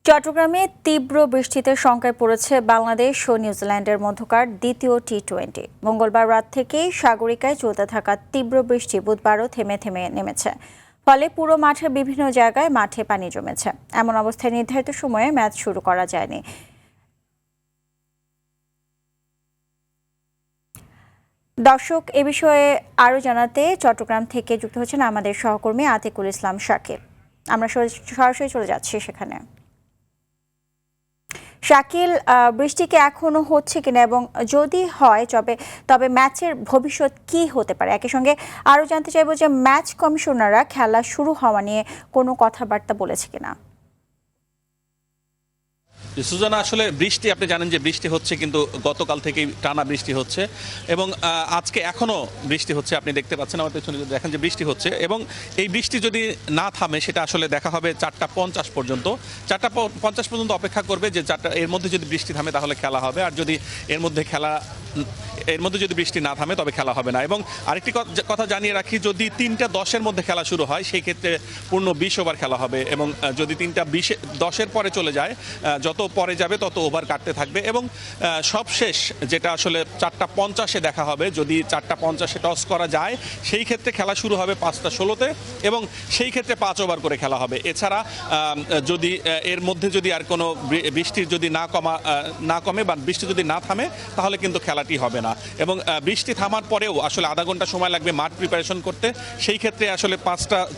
চট্টগ্রামে তীব্র বৃষ্টিতে শঙ্কায় পড়েছে বাংলাদেশ ও নিউজিল্যান্ডের মধ্যকার দ্বিতীয় টি-20। মঙ্গলবার রাত থেকেই সাগরিকায় চলতে থাকা তীব্র বৃষ্টি বুধবারও থেমে থেমে নেমেছে। ফলে পুরো মাঠের বিভিন্ন জায়গায় মাঠে পানি জমেছে। এমন অবস্থায় নির্ধারিত সময়ে ম্যাচ শুরু করা যায়নি। দর্শক, এ বিষয়ে আরও জানাতে চট্টগ্রাম থেকে যুক্ত হচ্ছেন আমাদের সহকর্মী আতিকুল ইসলাম শাকিল। আমরা সরাসরি চলে যাচ্ছি সেখানে। শাকিল, বৃষ্টি কি এখনো হচ্ছে কিনা এবং যদি হয় তবে ম্যাচের ভবিষ্যৎ কি হতে পারে? একই সঙ্গে আরও জানতে চাইবো যে ম্যাচ কমিশনাররা খেলা শুরু হওয়া নিয়ে কোনো কথাবার্তা বলেছে কিনা। সুজানা, আসলে বৃষ্টি আপনি জানেন যে বৃষ্টি হচ্ছে, কিন্তু গতকাল থেকেই টানা বৃষ্টি হচ্ছে এবং আজকে এখনো বৃষ্টি হচ্ছে। আপনি দেখতে পাচ্ছেন আমার পেছনে, যদি দেখেন যে বৃষ্টি হচ্ছে এবং এই বৃষ্টি যদি না থামে সেটা আসলে দেখা হবে 4:50 পর্যন্ত। 4:50 পর্যন্ত অপেক্ষা করবে যে এর মধ্যে যদি বৃষ্টি থামে তাহলে খেলা হবে, আর যদি এর মধ্যে যদি বৃষ্টি না থামে তবে খেলা হবে না। এবং আরেকটি কথা জানিয়ে রাখি, যদি 3:10 মধ্যে খেলা শুরু হয় সেই ক্ষেত্রে পূর্ণ 20 ওভার খেলা হবে এবং যদি 3:10 পরে চলে যায়, যত পরে যাবে তত ওভার কাটতে থাকবে এবং সবশেষ যেটা আসলে 4:50 দেখা হবে। যদি 4:50 টস করা যায় সেই ক্ষেত্রে খেলা শুরু হবে 5:16-তে এবং সেই ক্ষেত্রে 5 ওভার করে খেলা হবে। এছাড়া যদি এর মধ্যে যদি আর কোনো বৃষ্টির যদি না কমে বা বৃষ্টি যদি না থামে তাহলে কিন্তু খেলাটি হবে না। এবং বৃষ্টি থামার পরেও আসলে আধা ঘন্টা সময় লাগবে মাঠ প্রিপারেশন করতে। সেই ক্ষেত্রে আসলে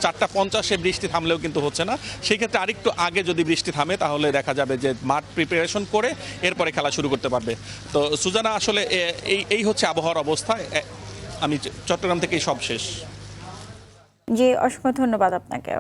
4:50 বৃষ্টি থামলেও কিন্তু হচ্ছে না। সেই ক্ষেত্রে আরেকটু আগে যদি বৃষ্টি থামে তাহলে দেখা যাবে যে মাঠ প্রিপারেশন করে এরপরে খেলা শুরু করতে পারবে। তো সুজানা, আসলে এই হচ্ছে আবহাওয়ার অবস্থা। আমি চট্টগ্রাম থেকে সব শেষ। জি, অসংখ্য ধন্যবাদ আপনাকে।